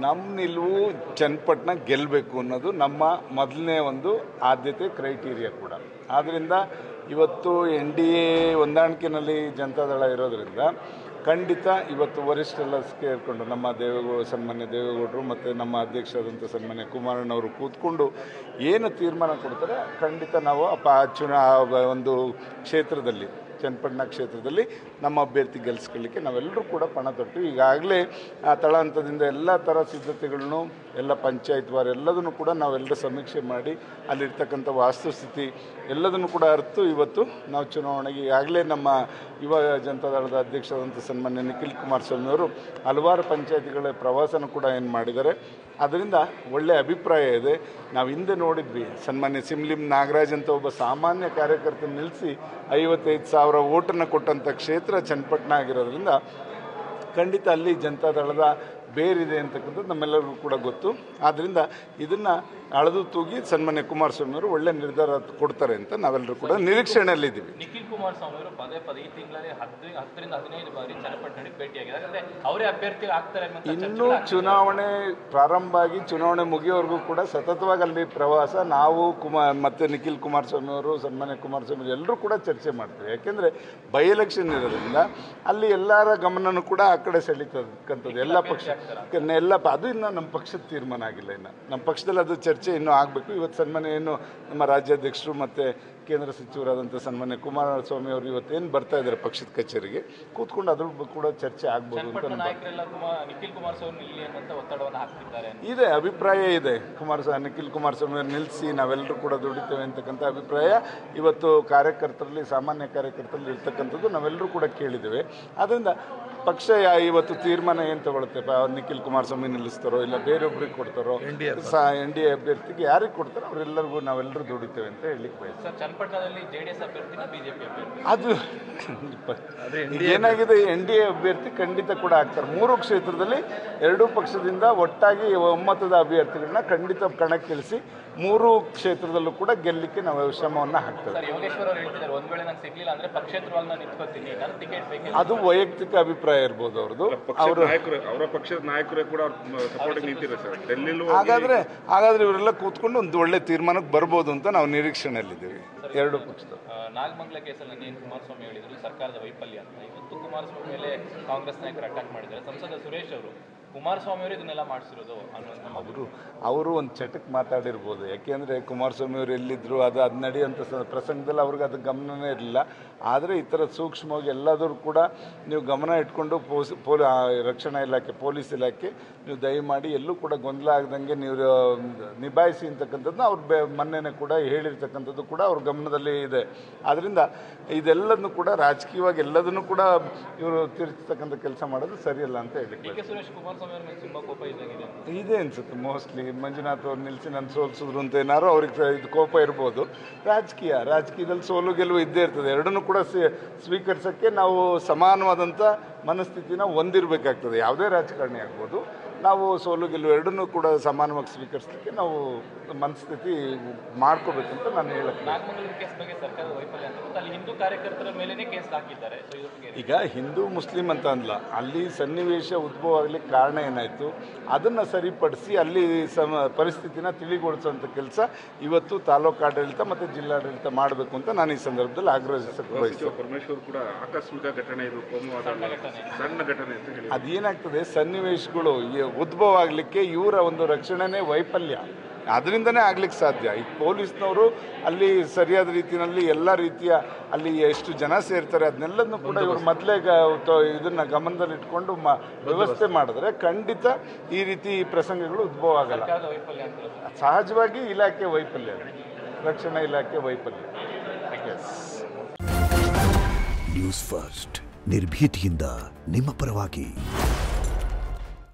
ನಮ್ಮ ನಿಲುವು ಚನ್ನಪಟ್ಟಣ ಗೆಲ್ಲಬೇಕು ಅನ್ನೋದು ನಮ್ಮ ಮೊದಲನೇ ಒಂದು ಆದ್ಯತೆ ಕ್ರೈಟೀರಿಯಾ ಕೂಡ. ಆದ್ದರಿಂದ ಇವತ್ತು NDA ಹೊಂದಾಣಿಕೆಯಲ್ಲಿ ಜನತಾದಳ ಇರೋದರಿಂದ ಖಂಡಿತ ಇವತ್ತು ವರಿಷ್ಠರೆಲ್ಲ ಸೇರಿಕೊಂಡು ನಮ್ಮ ಸನ್ಮಾನ್ಯ ದೇವೇಗೌಡರು ಮತ್ತು ನಮ್ಮ ಅಧ್ಯಕ್ಷರಾದಂಥ ಸನ್ಮಾನ್ಯ ಕುಮಾರಣ್ಣವರು ಕೂತ್ಕೊಂಡು ಏನು ತೀರ್ಮಾನ ಕೊಡ್ತಾರೆ ಖಂಡಿತ ನಾವು ಒಂದು ಕ್ಷೇತ್ರದಲ್ಲಿ ಚನ್ನಪಟ್ಟಣ ಕ್ಷೇತ್ರದಲ್ಲಿ ನಮ್ಮ ಅಭ್ಯರ್ಥಿ ಗೆಲ್ಲಿಸ್ಕೊಳ್ಳಿಕ್ಕೆ ನಾವೆಲ್ಲರೂ ಕೂಡ ಪಣ ತೊಟ್ಟು ಈಗಾಗಲೇ ತಳ ಹಂತದಿಂದ ಎಲ್ಲ ಥರ ಸಿದ್ಧತೆಗಳನ್ನು ಎಲ್ಲ ಪಂಚಾಯತ್ ವಾರ ಎಲ್ಲದನ್ನು ಕೂಡ ನಾವೆಲ್ಲರೂ ಸಮೀಕ್ಷೆ ಮಾಡಿ ಅಲ್ಲಿರ್ತಕ್ಕಂಥ ವಾಸ್ತುಸ್ಥಿತಿ ಎಲ್ಲದನ್ನು ಕೂಡ ಅರಿತು ಇವತ್ತು ನಾವು ಚುನಾವಣೆಗೆ ಈಗಾಗಲೇ ನಮ್ಮ ಯುವ ಜನತಾದಳದ ಅಧ್ಯಕ್ಷರಾದಂಥ ಸನ್ಮಾನ್ಯ ನಿಖಿಲ್ ಕುಮಾರಸ್ವಾಮಿ ಅವರು ಹಲವಾರು ಪಂಚಾಯತಿಗಳ ಪ್ರವಾಸನ ಕೂಡ ಏನು ಮಾಡಿದ್ದಾರೆ. ಅದರಿಂದ ಒಳ್ಳೆಯ ಅಭಿಪ್ರಾಯ ಇದೆ. ನಾವು ಹಿಂದೆ ನೋಡಿದ್ವಿ ಸನ್ಮಾನ್ಯ ಸಿಮ್ಲಿಂ ನಾಗರಾಜ್ ಅಂತ ಒಬ್ಬ ಸಾಮಾನ್ಯ ಕಾರ್ಯಕರ್ತನ ನಿಲ್ಲಿಸಿ 55,000 ಓಟನ್ನು ಕೊಟ್ಟಂಥ ಕ್ಷೇತ್ರ ಚನ್ನಪಟ್ಟಣ ಆಗಿರೋದ್ರಿಂದ ಖಂಡಿತ ಅಲ್ಲಿ ಜನತಾದಳದ ಬೇರಿದೆ ಅಂತಕ್ಕಂಥದ್ದು ನಮ್ಮೆಲ್ಲರಿಗೂ ಕೂಡ ಗೊತ್ತು. ಆದ್ದರಿಂದ ಇದನ್ನು ಅಳೆದು ತೂಗಿ ಸನ್ಮಾನ್ಯ ಕುಮಾರಸ್ವಾಮಿ ಅವರು ಒಳ್ಳೆ ನಿರ್ಧಾರ ಕೊಡ್ತಾರೆ ಅಂತ ನಾವೆಲ್ಲರೂ ಕೂಡ ನಿರೀಕ್ಷಣೆಯಲ್ಲಿದ್ದೀವಿ. ನಿಖಿಲ್ ಕುಮಾರಸ್ವಾಮಿ ಅವರು ಪದೇ ಈ ತಿಂಗಳಲ್ಲಿ 10 ರಿಂದ 15 ಬಾರಿ ಚನ್ನಪಟ್ಟಣಕ್ಕೆ ಭೇಟಿಯಾಗಿದ್ದಾರೆ. ಅವರೇ ಅಭ್ಯರ್ಥಿ ಆಗ್ತಾರೆ. ಇನ್ನೂ ಚುನಾವಣೆ ಪ್ರಾರಂಭ ಆಗಿ ಚುನಾವಣೆ ಮುಗಿಯೋವರೆಗೂ ಕೂಡ ಸತತವಾಗಿ ಅಲ್ಲಿ ಪ್ರವಾಸ ನಾವು ಮತ್ತು ನಿಖಿಲ್ ಕುಮಾರಸ್ವಾಮಿ ಅವರು ಸನ್ಮಾನ್ಯ ಕುಮಾರಸ್ವಾಮಿ ಎಲ್ಲರೂ ಕೂಡ ಚರ್ಚೆ ಮಾಡ್ತೀವಿ. ಯಾಕೆಂದರೆ ಬೈ ಎಲೆಕ್ಷನ್ ಇರೋದ್ರಿಂದ ಅಲ್ಲಿ ಎಲ್ಲರ ಗಮನನೂ ಕೂಡ ಆ ಕಡೆ ಸೆಳೀತಕ್ಕಂಥದ್ದು ಎಲ್ಲ ಪಕ್ಷ ಅದು ಇನ್ನು ನಮ್ಮ ಪಕ್ಷದ ತೀರ್ಮಾನ ಆಗಿಲ್ಲ. ಇನ್ನು ನಮ್ಮ ಪಕ್ಷದಲ್ಲಿ ಅದು ಚರ್ಚೆ ಇನ್ನೂ ಆಗಬೇಕು. ಇವತ್ತು ಸನ್ಮಾನ್ಯ ಏನು ನಮ್ಮ ರಾಜ್ಯಾಧ್ಯಕ್ಷರು ಮತ್ತು ಕೇಂದ್ರ ಸಚಿವರಾದಂಥ ಸನ್ಮಾನ್ಯ ಕುಮಾರಸ್ವಾಮಿ ಅವರು ಇವತ್ತೇನು ಬರ್ತಾ ಇದ್ದಾರೆ ಪಕ್ಷದ ಕಚೇರಿಗೆ ಕೂತ್ಕೊಂಡು ಅದ್ರ ಕೂಡ ಚರ್ಚೆ ಆಗ್ಬೋದು ಅಂತ ಇದೆ ಅಭಿಪ್ರಾಯ ಇದೆ. ನಿಖಿಲ್ ಕುಮಾರಸ್ವಾಮಿ ಅವರು ನಿಲ್ಲಿಸಿ ನಾವೆಲ್ಲರೂ ಕೂಡ ದುಡಿತೇವೆ ಅಂತಕ್ಕಂಥ ಅಭಿಪ್ರಾಯ ಇವತ್ತು ಕಾರ್ಯಕರ್ತರಲ್ಲಿ ಸಾಮಾನ್ಯ ಕಾರ್ಯಕರ್ತರಲ್ಲಿ ಇರ್ತಕ್ಕಂಥದ್ದು ನಾವೆಲ್ಲರೂ ಕೂಡ ಕೇಳಿದ್ದೇವೆ. ಆದ್ದರಿಂದ ಪಕ್ಷ ಇವತ್ತು ತೀರ್ಮಾನ ಏನು ತಗೊಳುತ್ತೆ, ನಿಖಿಲ್ ಕುಮಾರಸ್ವಾಮಿ ನಿಲ್ಲಿಸ್ತಾರೋ ಇಲ್ಲ ಬೇರೊಬ್ಬರಿಗೆ ಕೊಡ್ತಾರೋ NDA ಅಭ್ಯರ್ಥಿಗೆ ಯಾರಿಗೆ ಕೊಡ್ತಾರೋ ಅವರೆಲ್ಲರಿಗೂ ನಾವೆಲ್ಲರೂ ದುಡಿತೇವೆ ಅಂತ ಹೇಳಲಿಕ್ಕೆ ಬಯಸ್ತೀವಿ. ಚನ್ನಪಟ್ಟಣದಲ್ಲಿ JDS ಅಭ್ಯರ್ಥಿನ ಬಿಜೆಪಿ ಅಭ್ಯರ್ಥಿ ಅದು ಏನಾಗಿದೆ NDA ಅಭ್ಯರ್ಥಿ ಖಂಡಿತ ಕೂಡ ಆಗ್ತಾರೆ. 3 ಕ್ಷೇತ್ರದಲ್ಲಿ 2 ಪಕ್ಷದಿಂದ ಒಟ್ಟಾಗಿ ಒಮ್ಮತದ ಅಭ್ಯರ್ಥಿಗಳನ್ನ ಖಂಡಿತ ಕಣಕ್ಕಿಳಿಸಿ 3 ಕ್ಷೇತ್ರದಲ್ಲೂ ಕೂಡ ಗೆಲ್ಲಲಿಕ್ಕೆ ನಾವು ಶ್ರಮವನ್ನು ಹಾಕ್ತೇವೆ. ಅದು ವೈಯಕ್ತಿಕ ಅಭಿಪ್ರಾಯ ಇರ್ಬೋದು ಅವ್ರದ್ದು. ಅವರ ಪಕ್ಷದ ನಾಯಕರೇ ಕೂಡ ಹಾಗಾದ್ರೆ ಇವರೆಲ್ಲ ಕೂತ್ಕೊಂಡು ಒಂದು ಒಳ್ಳೆ ತೀರ್ಮಾನಕ್ಕೆ ಬರ್ಬೋದು ಅಂತ ನಾವು ನಿರೀಕ್ಷಣೆಯಲ್ಲಿದ್ದೀವಿ. 2 ಪಕ್ಷದ ನಾಗಮಂಗಲ ಕೇಸಲ್ಲಿ ಕುಮಾರಸ್ವಾಮಿ ಹೇಳಿದ್ರು ಸರ್ಕಾರದ ವೈಫಲ್ಯ ಅಂತ. ಇವತ್ತು ಕುಮಾರಸ್ವಾಮಿ ಮೇಲೆ ಕಾಂಗ್ರೆಸ್ ನಾಯಕರು ಅಟ್ಯಾಕ್ ಮಾಡಿದ್ದಾರೆ. ಸಂಸದ ಸುರೇಶ್ ಅವರು ಕುಮಾರಸ್ವಾಮಿ ಅವರು ಇದನ್ನೆಲ್ಲ ಮಾಡಿಸಿರೋದು ಅವರು ಒಂದು ಚಟಕ್ಕೆ ಮಾತಾಡಿರ್ಬೋದು. ಯಾಕೆಂದರೆ ಕುಮಾರಸ್ವಾಮಿ ಅವರು ಎಲ್ಲಿದ್ದರು ಅದು ನಡೆಯುವಂಥ ಪ್ರಸಂಗದಲ್ಲಿ ಅವ್ರಿಗೆ ಅದು ಗಮನವೇ ಇರಲಿಲ್ಲ. ಆದರೆ ಈ ಥರ ಸೂಕ್ಷ್ಮವಾಗಿ ಎಲ್ಲಾದರೂ ಕೂಡ ನೀವು ಗಮನ ಇಟ್ಕೊಂಡು ರಕ್ಷಣಾ ಇಲಾಖೆ ಪೊಲೀಸ್ ಇಲಾಖೆ ನೀವು ದಯಮಾಡಿ ಎಲ್ಲೂ ಕೂಡ ಗೊಂದಲ ಆಗದಂಗೆ ನೀವು ನಿಭಾಯಿಸಿ ಅಂತಕ್ಕಂಥದ್ದನ್ನ ಅವ್ರು ಮೊನ್ನೆನೇ ಕೂಡ ಹೇಳಿರ್ತಕ್ಕಂಥದ್ದು ಕೂಡ ಅವ್ರ ಗಮನದಲ್ಲಿ ಇದೆ. ಆದ್ದರಿಂದ ಇದೆಲ್ಲದನ್ನು ಕೂಡ ರಾಜಕೀಯವಾಗಿ ಎಲ್ಲದನ್ನು ಕೂಡ ಇವರು ತಿರುಚತಕ್ಕಂಥ ಕೆಲಸ ಮಾಡೋದು ಸರಿಯಲ್ಲ ಅಂತ ಹೇಳಿ ಇದೆ ಅನ್ಸುತ್ತೆ. ಮೋಸ್ಟ್ಲಿ ಮಂಜುನಾಥ್ ಅವ್ರು ನಿಲ್ಲಿಸಿ ನಾನು ಸೋಲಿಸಿದ್ರು ಅಂತ ಏನಾರು ಅವ್ರಿಗೆ ಇದು ಕೋಪ ಇರ್ಬೋದು. ರಾಜಕೀಯದಲ್ಲಿ ಸೋಲು ಗೆಲುವು ಇದ್ದೇ ಇರ್ತದೆ. ಎರಡನ್ನೂ ಕೂಡ ಸ್ವೀಕರಿಸೋಕ್ಕೆ ನಾವು ಸಮಾನವಾದಂಥ ಮನಸ್ಥಿತಿನ ಹೊಂದಿರಬೇಕಾಗ್ತದೆ. ಯಾವುದೇ ರಾಜಕಾರಣಿ ಆಗ್ಬೋದು, ನಾವು ಸೋಲು ಗೆಲುವು ಎರಡನ್ನೂ ಕೂಡ ಸಮಾನವಾಗಿ ಸ್ವೀಕರಿಸಲಿಕ್ಕೆ ನಾವು ಮನಸ್ಥಿತಿ ಮಾಡ್ಕೋಬೇಕಂತ ನಾನು ಹೇಳಕ್ಕೆ. ಈಗ ಹಿಂದೂ ಮುಸ್ಲಿಂ ಅಂತ ಅಲ್ಲ, ಅಲ್ಲಿ ಸನ್ನಿವೇಶ ಉದ್ಭವ ಆಗಲಿಕ್ಕೆ ಕಾರಣ ಏನಾಯಿತು ಅದನ್ನು ಸರಿಪಡಿಸಿ ಅಲ್ಲಿ ಪರಿಸ್ಥಿತಿನ ತಿಳಿಗೊಳಿಸುವಂಥ ಕೆಲಸ ಇವತ್ತು ತಾಲೂಕು ಆಡಳಿತ ಮತ್ತು ಜಿಲ್ಲಾಡಳಿತ ಮಾಡಬೇಕು ಅಂತ ನಾನು ಈ ಸಂದರ್ಭದಲ್ಲಿ ಆಗ್ರಹಿಸಕ್ಕೆ ಬಯಸ್ತೀನಿ. ಪರಮೇಶ್ವರ್ ಕೂಡ ಆಕಸ್ಮಿಕ ಘಟನೆ ಇದು, ಸಣ್ಣ ಘಟನೆ ಅಂತ ಹೇಳಿ ಅದೇನಾಗ್ತದೆ, ಸನ್ನಿವೇಶಗಳು ಉದ್ಭವ ಆಗಲಿಕ್ಕೆ ಇವರ ಒಂದು ರಕ್ಷಣೆನೇ ವೈಫಲ್ಯ, ಅದರಿಂದನೇ ಆಗ್ಲಿಕ್ಕೆ ಸಾಧ್ಯ. ಈ ಪೊಲೀಸ್ನವರು ಅಲ್ಲಿ ಸರಿಯಾದ ರೀತಿಯಲ್ಲಿ ಎಲ್ಲ ರೀತಿಯ ಅಲ್ಲಿ ಎಷ್ಟು ಜನ ಸೇರ್ತಾರೆ ಅದನ್ನೆಲ್ಲದನ್ನು ಕೂಡ ಇವರು ಮೊದಲೇ ಇದನ್ನು ಗಮನದಲ್ಲಿ ಇಟ್ಕೊಂಡು ವ್ಯವಸ್ಥೆ ಮಾಡಿದ್ರೆ ಖಂಡಿತ ಈ ರೀತಿ ಪ್ರಸಂಗಗಳು ಉದ್ಭವ ಆಗಲ್ಲ. ಸಹಜವಾಗಿ ಇಲಾಖೆ ವೈಫಲ್ಯ, ರಕ್ಷಣಾ ಇಲಾಖೆ ವೈಫಲ್ಯ. ನ್ಯೂಸ್ ಫಸ್ಟ್ ನಿರ್ಭೀತಿಯಿಂದ ನಿಮ್ಮ ಪರವಾಗಿ.